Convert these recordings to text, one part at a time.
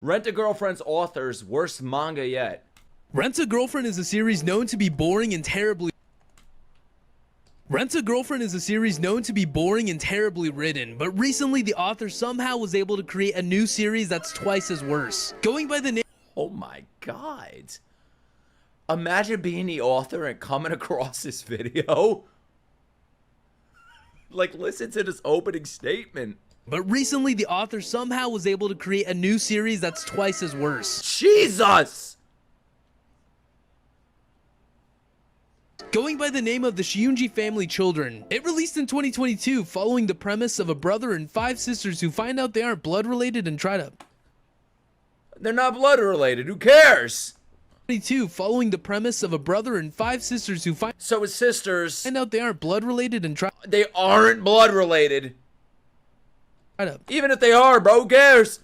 Rent-A-Girlfriend's author's worst manga yet. Rent-A-Girlfriend is a series known to be boring and terribly written, but recently the author somehow was able to create a new series that's twice as worse. Going by the name— Oh my god. Imagine being the author and coming across this video. Like, listen to this opening statement. But recently the author somehow was able to create a new series that's twice as worse. Jesus! Going by the name of the Shunji family children. It released in 2022 following the premise of a brother and 5 sisters who find out they aren't blood related and try to— They're not blood related, who cares? Following the premise of a brother and 5 sisters who So his sisters, find out they aren't blood related and try they aren't blood related. to— Even if they are, bro, who cares?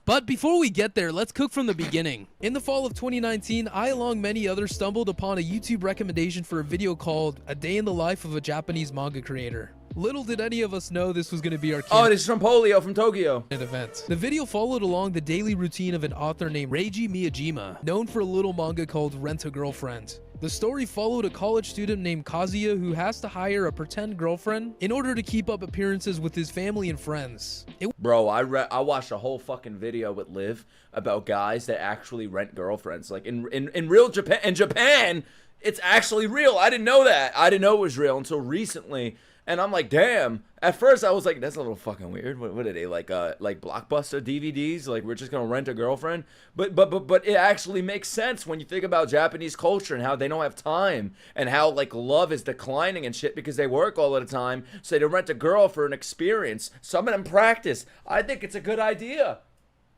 But before we get there, let's cook from the beginning. In the fall of 2019, I, along many others, stumbled upon a YouTube recommendation for a video called A Day in the Life of a Japanese Manga Creator. Little did any of us know this was going to be our Oh, this is from Polio from Tokyo. event. The video followed along the daily routine of an author named Reiji Miyajima, known for a little manga called Rent-A-Girlfriend. The story followed a college student named Kazuya who has to hire a pretend girlfriend in order to keep up appearances with his family and friends. Bro, I watched a whole fucking video with Liv about guys that actually rent girlfriends. Like in real Japan, in Japan, it's actually real. I didn't know that. I didn't know it was real until recently. And I'm like, damn. At first, I was like, that's a little fucking weird. What are they, like Blockbuster DVDs? Like, we're just gonna rent a girlfriend? But it actually makes sense when you think about Japanese culture and how they don't have time and how, like, love is declining and shit because they work all of the time. So they rent a girl for an experience. Some of them practice. I think it's a good idea.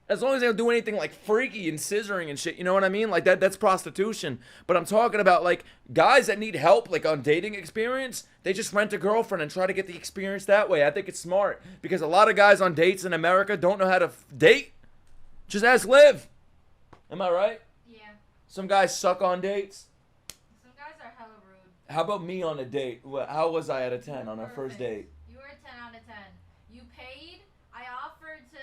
As long as they don't do anything like freaky and scissoring and shit, you know what I mean? Like that's prostitution. But I'm talking about like guys that need help, like on dating experience, they just rent a girlfriend and try to get the experience that way. I think it's smart because a lot of guys on dates in America don't know how to date. Just ask Liv. Am I right? Yeah. Some guys suck on dates. Some guys are hella rude. How about me on a date? How was I out of 10 on our first date? You were a 10 out of 10. You paid. I offered to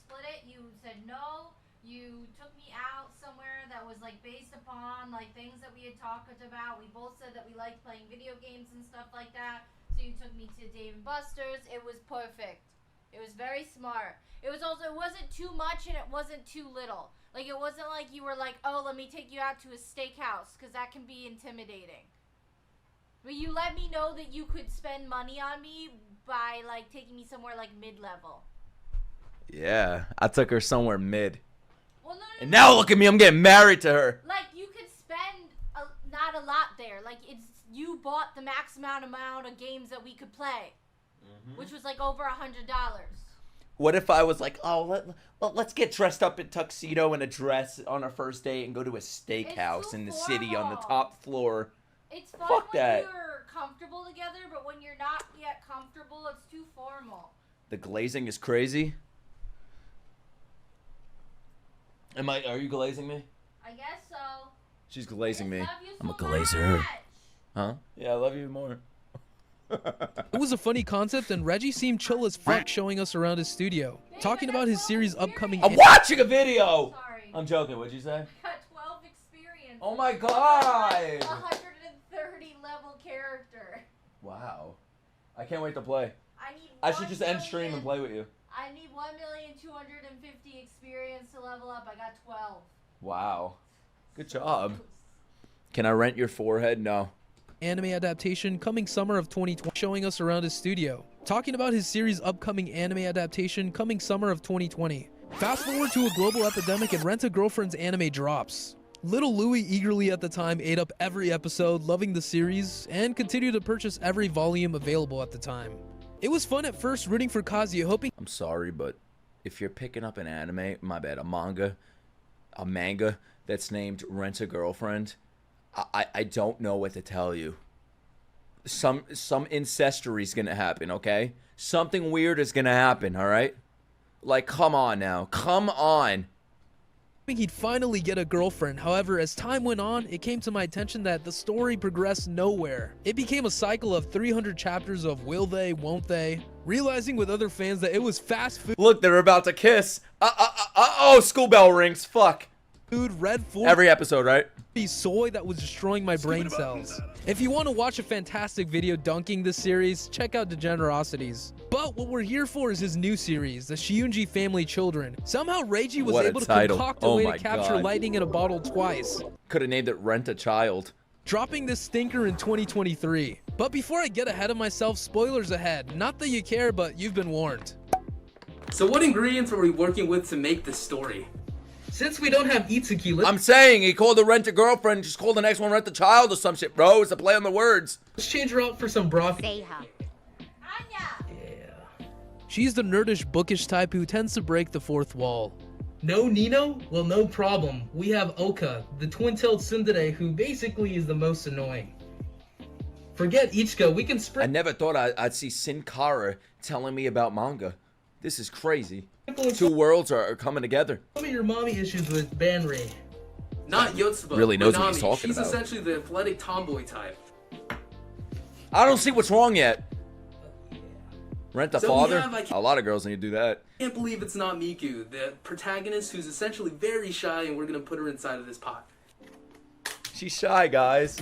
split it. You said no. You took me out somewhere that was like based upon like things that we had talked about. We both said that we liked playing video games and stuff like that. So you took me to Dave and Buster's. It was perfect. It was very smart. It wasn't too much and it wasn't too little. Like it wasn't like you were like, oh, let me take you out to a steakhouse because that can be intimidating. But you let me know that you could spend money on me by like taking me somewhere like mid-level. Yeah, I took her somewhere mid. Well, no, And now look at me, I'm getting married to her. like you could spend not a lot there. Like you bought the max amount of games that we could play, which was like over $100. What if I was like, oh, let's get dressed up in tuxedo and a dress on our first date and go to a steakhouse in the city on the top floor? It's fun Fuck when that. you're comfortable together, but when you're not yet comfortable, it's too formal. The glazing is crazy. Are you glazing me? I guess so. She's glazing me. I love you I'm a so glazer. much. Huh? Yeah, I love you more. It was a funny concept, and Reggie seemed chill as fuck showing us around his studio, talking about his series' upcoming— I'm watching a video! Sorry. I'm joking, what'd you say? I got 12 experience. Oh my god! 130 level character. Wow. I can't wait to play. I should just end stream and play with you. I need 1,250 experience to level up. I got 12. Wow. Good job. Can I rent your forehead? No. anime adaptation coming summer of 2020, showing us around his studio, talking about his series' upcoming anime adaptation coming summer of 2020. Fast forward to a global epidemic and Rent-A-Girlfriend's anime drops. Little Louie eagerly at the time ate up every episode, loving the series, and continued to purchase every volume available at the time. It was fun at first rooting for Kazuya, hoping— I'm sorry, but if you're picking up an anime, my bad, a manga that's named Rent-A-Girlfriend, I don't know what to tell you. Some incestory is gonna happen, okay? Something weird is gonna happen, all right? Like, come on now, come on. he'd finally get a girlfriend. However, as time went on, it came to my attention that the story progressed nowhere. It became a cycle of 300 chapters of will they, won't they, realizing with other fans that it was fast food. Look, they're about to kiss. Oh, school bell rings. Fuck. Red 4 Every episode, right? soy that was destroying my brain cells. If you want to watch a fantastic video dunking this series, check out Degenerosities. But what we're here for is his new series, the Shunji Family Children. Somehow Reiji was What a able to title. concoct a Oh way my to capture God. lightning in a bottle twice, Could have named it Rent a Child. dropping this stinker in 2023. But before I get ahead of myself, spoilers ahead. Not that you care, but you've been warned. So what ingredients are we working with to make this story? Since we don't have Itsuki, let's I'm saying he called the Rent a Girlfriend, just called the next one Rent a Child or some shit, bro. It's a play on the words. change her out for some broth. Anya. She's the nerdish, bookish type who tends to break the fourth wall. No Nino? Well, no problem. We have Oka, the twin-tailed tsundere, who basically is the most annoying. Forget Ichika, we can I sprinkle never thought I'd see Sin Cara telling me about manga. This is crazy. Two worlds are coming together. some of your mommy issues with Banri. Not Yotsuba. Really knows what Nanami. he's talking She's about. essentially the athletic tomboy type. I don't see what's wrong yet. Rent a So we father? have, A lot of girls need to do that. I can't believe it's not Miku, the protagonist who's essentially very shy, and we're gonna put her inside of this pot. She's shy, guys.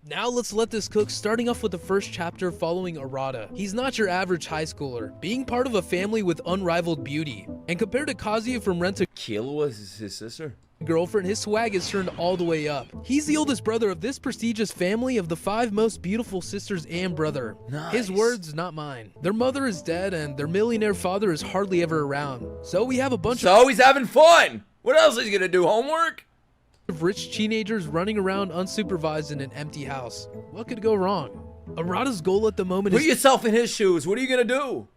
Now let's let this cook, starting off with the first chapter following Arata. He's not your average high schooler, being part of a family with unrivaled beauty. And compared to Kazuya from Rent a Killua is his sister? Girlfriend, his swag is turned all the way up. He's the oldest brother of this prestigious family of the 5 most beautiful sisters and brother. His Nice. words, not mine. Their mother is dead and their millionaire father is hardly ever around. So we have a bunch So he's having fun. What else is he gonna do? Homework? of rich teenagers running around unsupervised in an empty house. What could go wrong? Arata's goal at the moment Put is yourself in his shoes. What are you gonna do?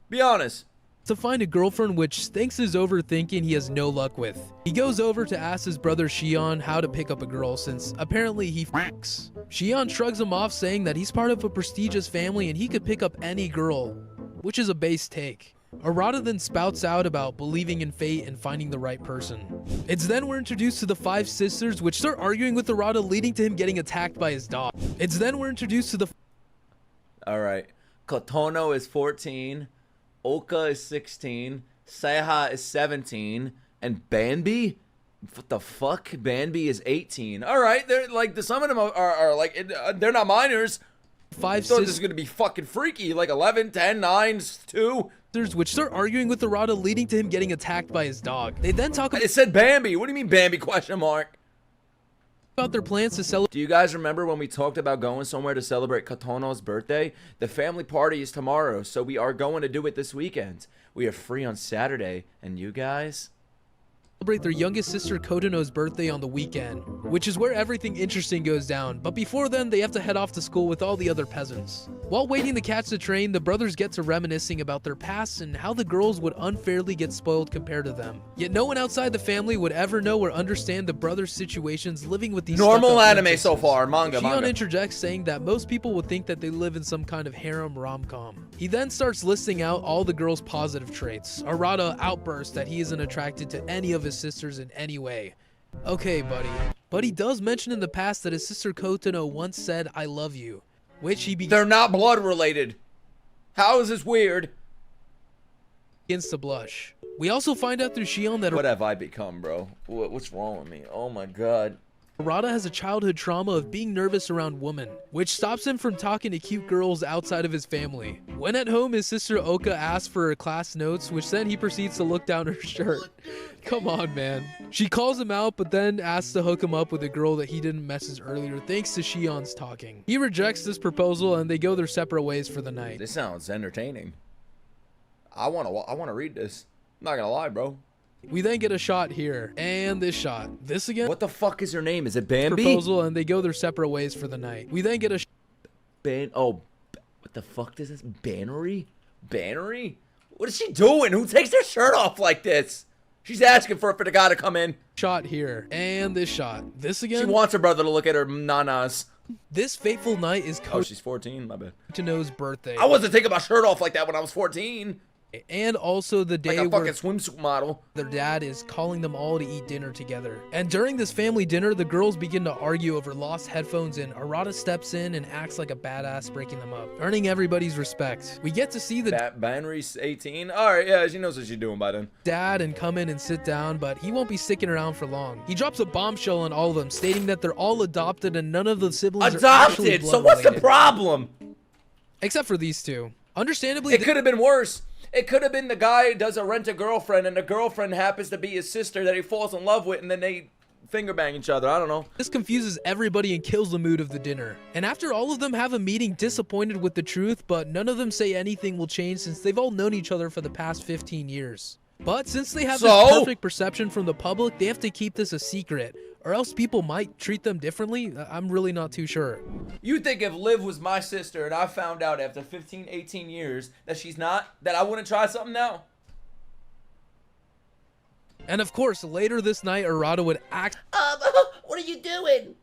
Be honest. to find a girlfriend, which thanks his overthinking he has no luck with. He goes over to ask his brother Shion how to pick up a girl since apparently he f***s. Shion shrugs him off, saying that he's part of a prestigious family and he could pick up any girl, which is a base take. Arata then spouts out about believing in fate and finding the right person. It's then we're introduced to the 5 sisters, which start arguing with Arata, leading to him getting attacked by his dog. It's then we're introduced to the All right. Kotono is 14. Oka is 16. Seiha is 17. And Banbi? What the fuck? Banbi is 18. All right. They're like, some of them are like, they're not minors. 5 I thought sisters. this was gonna be fucking freaky. Like 11, 10, 9, 2. Which start arguing with Arata, leading to him getting attacked by his dog. They then talk It said Bambi. What do you mean Bambi? Question mark. about their plans to celebrate Do you guys remember when we talked about going somewhere to celebrate Kotono's birthday? The family party is tomorrow, so we are going to do it this weekend. We are free on Saturday, and you guys? their youngest sister Kotono's birthday on the weekend, which is where everything interesting goes down. But before then, they have to head off to school with all the other peasants. While waiting to catch the train, the brothers get to reminiscing about their past and how the girls would unfairly get spoiled compared to them. Yet no one outside the family would ever know or understand the brothers' situations living with these Normal stuck-up anime princesses. so far. Manga, Shion manga. interjects, saying that most people would think that they live in some kind of harem rom-com. He then starts listing out all the girls' positive traits. Arata outbursts that he isn't attracted to any of his sisters in any way. Okay, buddy. But he does mention in the past that his sister Kotono once said, "I love you," which he They're not blood related. How is this weird? begins to blush. We also find out through Shion that What have I become, bro? What's wrong with me? Oh my god. Arata has a childhood trauma of being nervous around women, which stops him from talking to cute girls outside of his family. When at home, his sister Oka asks for her class notes, which then he proceeds to look down her shirt. Come on, man. She calls him out, but then asks to hook him up with a girl that he didn't message earlier thanks to Shion's talking. He rejects this proposal and they go their separate ways for the night. This sounds entertaining. I wanna read this. I'm not gonna lie, bro. We then get a shot here, and this shot. This again? What the fuck is her name? Is it Bambi? Proposal, and they go their separate ways for the night. We then get a What the fuck is this? Bannery? Bannery? What is she doing? Who takes their shirt off like this? She's asking for the guy to come in. shot here, and this shot. This She again? wants her brother to look at her nanas. This fateful night is Oh, she's 14. My bad. Kotono's birthday. I wasn't taking my shirt off like that when I was 14. And also the day Like a where fucking swimsuit model. their dad is calling them all to eat dinner together. And during this family dinner, the girls begin to argue over lost headphones, and Arata steps in and acts like a badass, breaking them up, earning everybody's respect. We get to see the Banry's 18. All right, yeah, she knows what she's doing by then. dad and come in and sit down, but he won't be sticking around for long. He drops a bombshell on all of them, stating that they're all adopted and none of the siblings are actually Adopted. So what's the blood-related. problem? Except for these two. Understandably, It could have been worse. It could have been the guy who does a rent-a-girlfriend, and the girlfriend happens to be his sister that he falls in love with, and then they finger bang each other. I don't know. this confuses everybody and kills the mood of the dinner. And after all of them have a meeting disappointed with the truth, but none of them say anything will change since they've all known each other for the past 15 years. But since they have this perfect perception from the public, they have to keep this a secret, or else people might treat them differently. I'm really not too sure. You think if Liv was my sister and I found out after 15, 18 years that she's not, that I wouldn't try something now? And of course, later this night, Arata would What are you doing?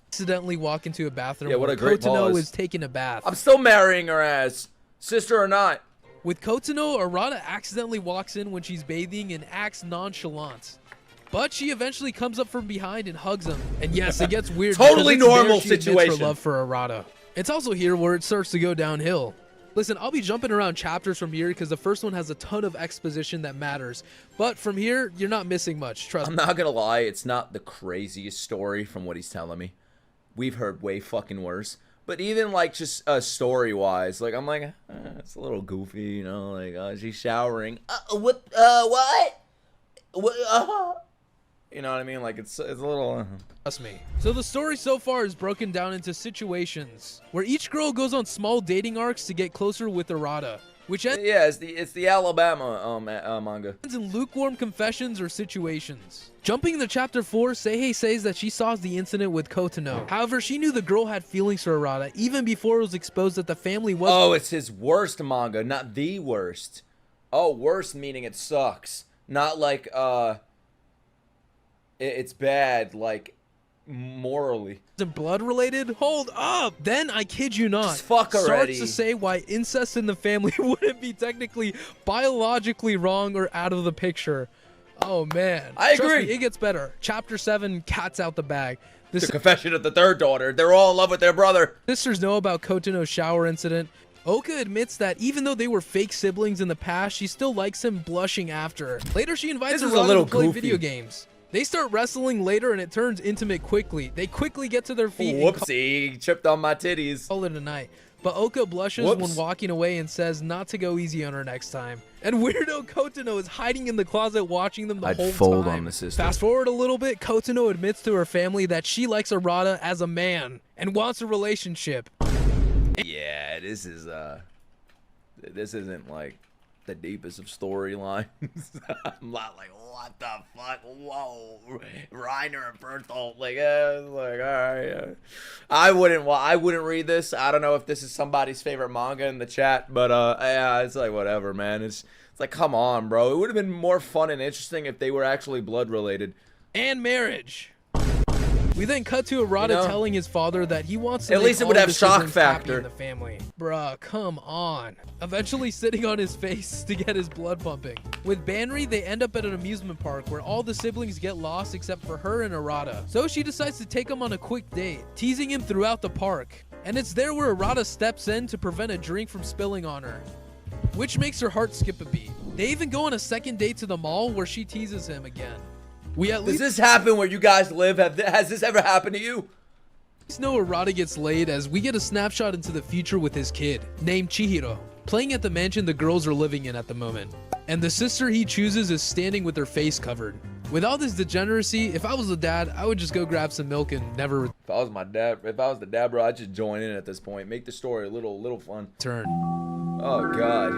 accidentally walk into a bathroom Yeah, what where a great Kotono pause. is taking a bath. I'm still marrying her ass. Sister or not. With Kotono, Arata accidentally walks in when she's bathing and acts nonchalant. But she eventually comes up from behind and hugs him. And yes, it gets weird. Totally because it's there normal she admits situation. Her love for Arata. It's also here where it starts to go downhill. Listen, I'll be jumping around chapters from here because the first one has a ton of exposition that matters. But from here, you're not missing much. Trust I'm me. not gonna lie, it's not the craziest story from what he's telling me. We've heard way fucking worse. But even like just story-wise, like I'm like, it's a little goofy, you know, like she's showering. What? You know what I mean? Like it's a little. Trust me. So the story so far is broken down into situations where each girl goes on small dating arcs to get closer with Arata, which ends Yeah, it's the Alabama manga. in lukewarm confessions or situations. Jumping into chapter 4, Seihei says that she saw the incident with Kotono. However, she knew the girl had feelings for Arata even before it was exposed that the family was. Oh, it's his worst manga, not the worst. Oh, worst meaning it sucks. Not like it's bad, like morally. Blood related? Hold up! Then, I kid you not, Just fuck already. starts to say why incest in the family wouldn't be technically biologically wrong or out of the picture. Oh man. I Trust agree. me, it gets better. Chapter 7, cat's out the bag. The The confession of the third daughter. They're all in love with their brother. sisters know about Kotono's shower incident. Oka admits that even though they were fake siblings in the past, she still likes him, blushing after. Later, she invites This is a Arata little to play goofy. video games. They start wrestling later and it turns intimate quickly. They quickly get to their feet and Whoopsie, tripped on my titties. call it a night. But Oka blushes Whoops. when walking away and says not to go easy on her next time. And weirdo Kotono is hiding in the closet watching them the I'd whole fold time. on the sister. Fast forward a little bit, Kotono admits to her family that she likes Arata as a man and wants a relationship. Yeah, this isn't like the deepest of storylines. I'm not like, what the fuck? Whoa, Reiner and Bertolt, like, all right. I wouldn't read this. I don't know if this is somebody's favorite manga in the chat, but yeah, it's like whatever, man. It's like, come on, bro. It would have been more fun and interesting if they were actually blood related. And marriage. We then cut to Arata You know, telling his father that he wants to at make least it all would of have his shock siblings happy factor. in the family. Bruh, come on. Eventually sitting on his face to get his blood pumping. With Banri, they end up at an amusement park where all the siblings get lost except for her and Arata. So she decides to take him on a quick date, teasing him throughout the park. And it's there where Arata steps in to prevent a drink from spilling on her, which makes her heart skip a beat. They even go on a second date to the mall where she teases him again. We at Does least this happen where you guys live? Has this ever happened to you? know Arata gets laid as we get a snapshot into the future with his kid, named Chihiro, playing at the mansion the girls are living in at the moment. And the sister he chooses is standing with her face covered. With all this degeneracy, if I was the dad, I would just go grab some milk and never If I was the dad, bro, I'd just join in at this point. Make the story a little fun. return. Oh god,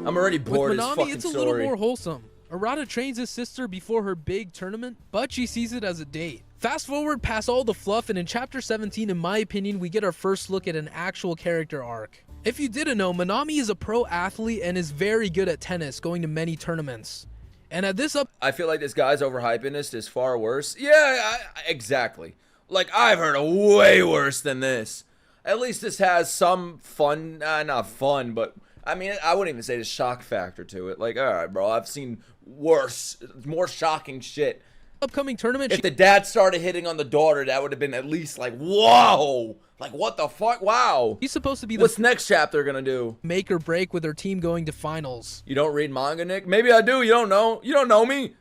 I'm already bored With as Manami, fucking it's a little story. more wholesome. Arata trains his sister before her big tournament, but she sees it as a date. Fast forward past all the fluff, and in chapter 17, in my opinion, we get our first look at an actual character arc. If you didn't know, Manami is a pro athlete and is very good at tennis, going to many tournaments. And at this I feel like this guy's overhyping this is far worse. Yeah, exactly. Like, I've heard of way worse than this. At least this has some fun, not fun, but I mean, I wouldn't even say the shock factor to it. Like, all right, bro, I've seen worse, more shocking shit. Upcoming tournament. If the dad started hitting on the daughter, that would have been at least like, whoa, like what the fuck? Wow. She's supposed to be the What's next chapter gonna do? make or break with her team going to finals. You don't read manga, Nick? Maybe I do. You don't know. You don't know me.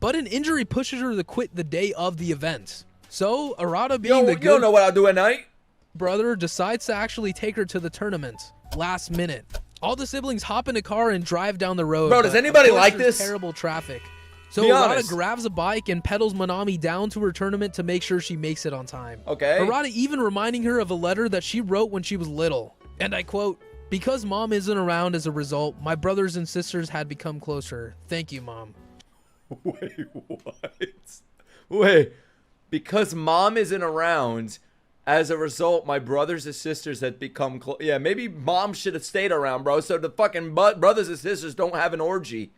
But an injury pushes her to quit the day of the event. So Arata, You being the don't know good what I'll do at night. brother, decides to actually take her to the tournament. Last minute. All the siblings hop in a car and drive down the road. Bro, does but of anybody course like there's this? terrible traffic. So Be Arata honest. grabs a bike and pedals Manami down to her tournament to make sure she makes it on time. Okay. Arata even reminding her of a letter that she wrote when she was little. And I quote, "Because mom isn't around as a result, my brothers and sisters had become closer. Thank you, mom." Wait, what? Wait, because mom isn't around, as a result, my brothers and sisters had become close. Yeah, maybe mom should have stayed around, bro, so the fucking brothers and sisters don't have an orgy.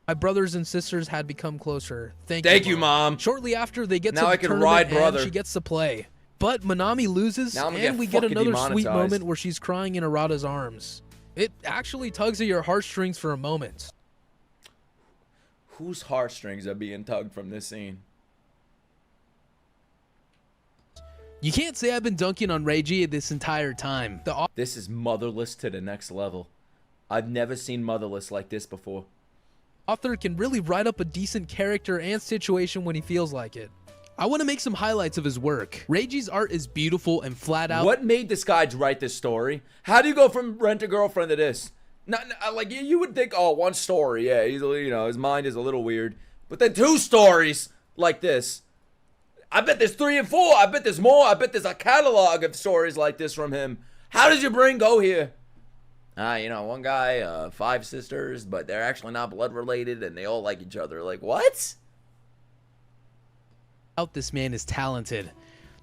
My brothers and sisters had become closer. Thank you, Mom. Shortly after, they get Now to I the can tournament ride and brother. she gets to play. But Manami loses, Now I'm gonna and get we get fucking another sweet demonetized. moment where she's crying in Arata's arms. It actually tugs at your heartstrings for a moment. Whose heartstrings are being tugged from this scene? You can't say I've been dunking on Reiji this entire time. The This is motherless to the next level. I've never seen motherless like this before. author can really write up a decent character and situation when he feels like it. I want to make some highlights of his work. Reiji's art is beautiful and flat out. What made this guy write this story? How do you go from Rent a Girlfriend to this? Not like you would think, oh, one story, yeah, he's, you know, his mind is a little weird, but then two stories like this. I bet there's 3 and 4. I bet there's more. I bet there's a catalog of stories like this from him. How does your brain go here? You know, one guy, 5 sisters, but they're actually not blood related, and they all like each other. Like, what? This man is talented.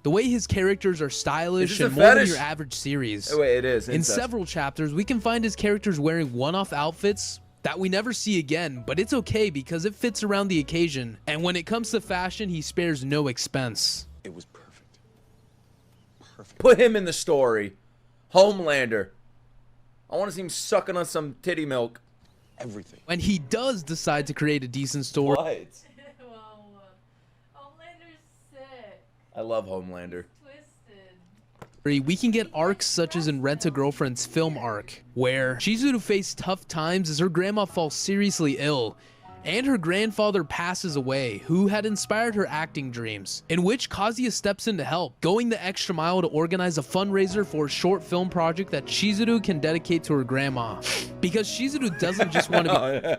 The way his characters are stylish Is this and a more than fetish? your average series. Oh, wait, it is. In incest. several chapters, we can find his characters wearing one-off outfits that we never see again, but it's okay because it fits around the occasion. And when it comes to fashion, he spares no expense. It was perfect. Perfect. Put him in the story. Homelander. I want to see him sucking on some titty milk. Everything. When he does decide to create a decent story, What? Whoa, Homelander's sick. I love Homelander. Twisted. we can get arcs such as in Rent-A-Girlfriend's film arc, where Shizuru faced tough times as her grandma falls seriously ill, and her grandfather passes away, who had inspired her acting dreams, in which Kazuya steps in to help, going the extra mile to organize a fundraiser for a short film project that Shizuru can dedicate to her grandma. Because Shizuru doesn't just want to be Oh, yeah.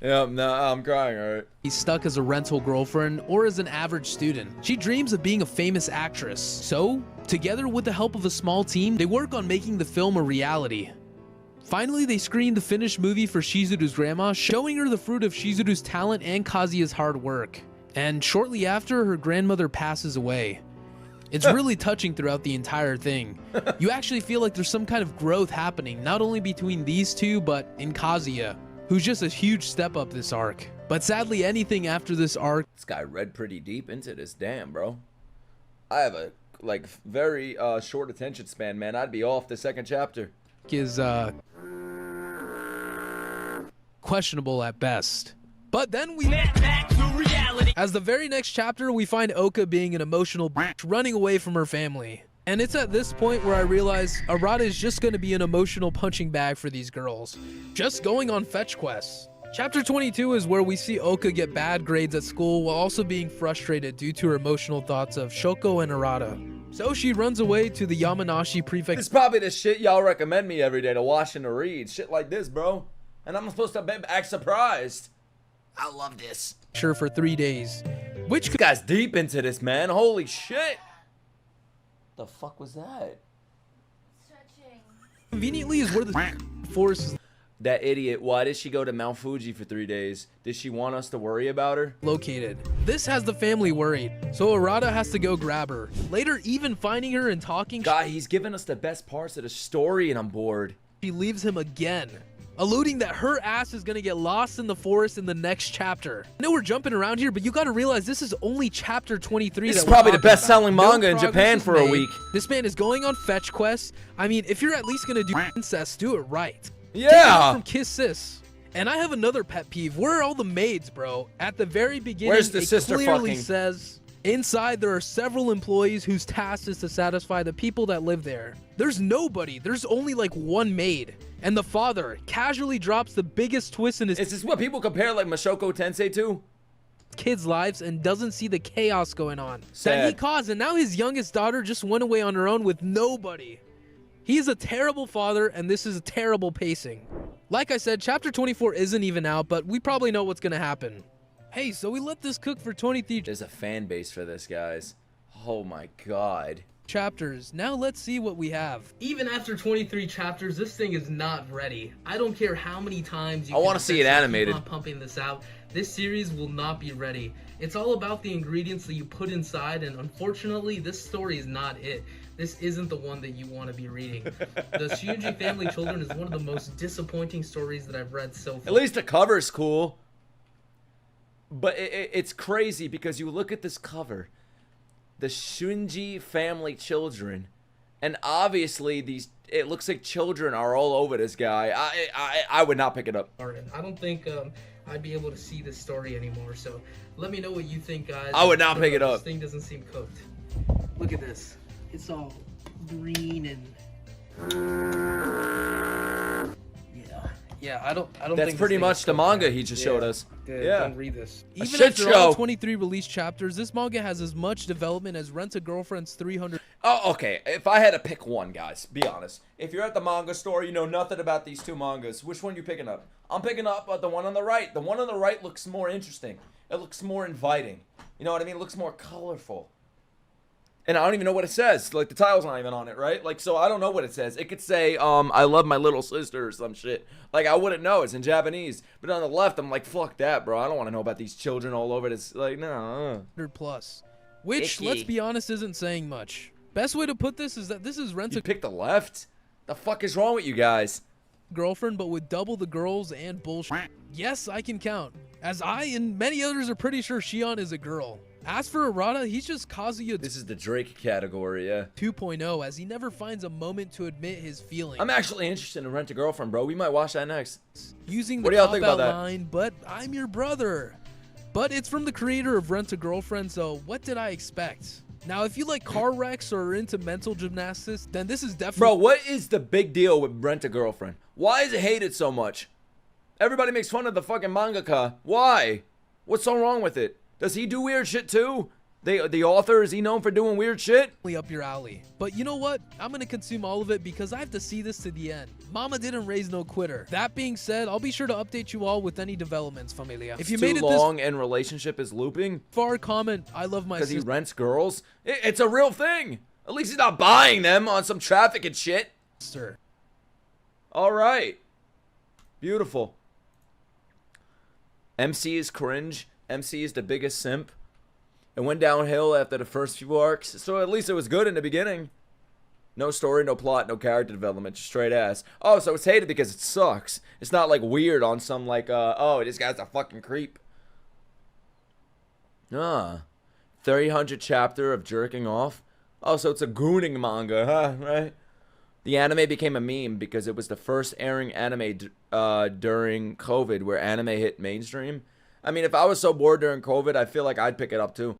Yeah, no, I'm crying, alright. He's stuck as a rental girlfriend or as an average student. She dreams of being a famous actress. So, together with the help of a small team, they work on making the film a reality. Finally, they screen the finished movie for Shizuru's grandma, showing her the fruit of Shizuru's talent and Kazuya's hard work. And shortly after, her grandmother passes away. It's really touching throughout the entire thing. You actually feel like there's some kind of growth happening, not only between these two, but in Kazuya, who's just a huge step up this arc. But sadly, anything after this arc This guy read pretty deep into this. Damn, bro. I have a, like, very short attention span, man. I'd be off the second chapter. is questionable at best. But then we as the very next chapter, we find Oka being an emotional bitch, running away from her family. And it's at this point where I realize Arata is just going to be an emotional punching bag for these girls, just going on fetch quests. Chapter 22 is where we see Oka get bad grades at school while also being frustrated due to her emotional thoughts of Shoko and Arata. So she runs away to the Yamanashi prefecture. This is probably the shit y'all recommend me every day to watch and to read. Shit like this, bro. And I'm supposed to act surprised. I love this. For 3 days, which This guy's deep into this, man. Holy shit. The fuck was that? Stretching. conveniently is where the forest is That idiot. Why did she go to Mount Fuji for 3 days? Did she want us to worry about her? located. This has the family worried, so Arata has to go grab her. Later, even finding her and talking, God, he's giving us the best parts of the story and I'm bored. she leaves him again, alluding that her ass is gonna get lost in the forest in the next chapter. I know we're jumping around here, but you gotta realize this is only chapter 23. This that is we're probably the talking about. best-selling No manga in progress Japan is for a made. week. This man is going on fetch quests. I mean, if you're at least gonna do incest, do it right. Yeah. From Kiss Sis. And I have another pet peeve. Where are all the maids, bro? At the very beginning, Where's the it sister clearly fucking? says inside there are several employees whose task is to satisfy the people that live there. There's nobody. There's only like one maid. And the father casually drops the biggest twist in his Is this what people compare like Mashoko Tensei to? kids' lives and doesn't see the chaos going on that Sad. he caused, and now his youngest daughter just went away on her own with nobody. He is a terrible father, and this is a terrible pacing. Like I said, chapter 24 isn't even out, but we probably know what's gonna happen. Hey, so we let this cook for 23 There's a fan base for this, guys. Oh my god. chapters. Now let's see what we have. Even after 23 chapters, this thing is not ready. I don't care how many times you I wanna see it animated. keep on pumping this out. This series will not be ready. It's all about the ingredients that you put inside, and unfortunately, this story is not it. This isn't the one that you want to be reading. The Shunji Family Children is one of the most disappointing stories that I've read so far. At least the cover's cool. But it's crazy because you look at this cover. The Shunji Family Children. And obviously it looks like children are all over this guy. I would not pick it up. I don't think I'd be able to see this story anymore, so let me know what you think, guys. I would not pick it up. This thing doesn't seem cooked. Look at this. It's all green and... Yeah, I don't That's think pretty this thing much is the cooked, manga man. he just showed us. Yeah. Don't read this. A Even shit after show. all 23 released chapters, this manga has as much development as Rent-A-Girlfriend's 300. Oh, okay. If I had to pick one, guys, be honest. If you're at the manga store, you know nothing about these two mangas. Which one you picking up? I'm picking up the one on the right. The one on the right looks more interesting. It looks more inviting. You know what I mean? It looks more colorful. And I don't even know what it says. Like, the title's not even on it, right? Like, so I don't know what it says. It could say, I love my little sister or some shit. Like, I wouldn't know. It's in Japanese. But on the left, I'm like, fuck that, bro. I don't want to know about these children all over this. Like, no. Plus, which, Icky. let's be honest, isn't saying much. Best way to put this is that this is You Rent-A picked the left? The fuck is wrong with you guys? Girlfriend, but with double the girls and bullshit. Yes, I can count, as I and many others are pretty sure Shion is a girl. As for Arata, he's just Kazuya This is the Drake category, yeah. 2.0, as he never finds a moment to admit his feelings. I'm actually interested in Rent-A-Girlfriend, bro. We might watch that next. Using the What do y'all think cop-out about that? line, but I'm your brother. But it's from the creator of Rent-A-Girlfriend, so what did I expect? Now, if you like car wrecks or are into mental gymnastics, then this is definitely... Bro, what is the big deal with Rent-A-Girlfriend? Why is it hated so much? Everybody makes fun of the fucking mangaka. Why? What's so wrong with it? Does he do weird shit too? The author, is he known for doing weird shit? up your alley. But you know what? I'm gonna consume all of it because I have to see this to the end. Mama didn't raise no quitter. That being said, I'll be sure to update you all with any developments, familia. If you Too made it long and relationship is looping this far, comment, I love my because he sister. rents girls. It's a real thing. At least he's not buying them on some traffic and shit. All right. Beautiful. MC is cringe. MC is the biggest simp. It went downhill after the first few arcs, so at least it was good in the beginning. No story, no plot, no character development, just straight ass. Oh, so it's hated because it sucks. It's not like weird on some like, oh, this guy's a fucking creep. 300 chapter of jerking off. Oh, so it's a gooning manga, huh? Right? The anime became a meme because it was the first airing anime during COVID where anime hit mainstream. I mean, if I was so bored during COVID, I feel like I'd pick it up too.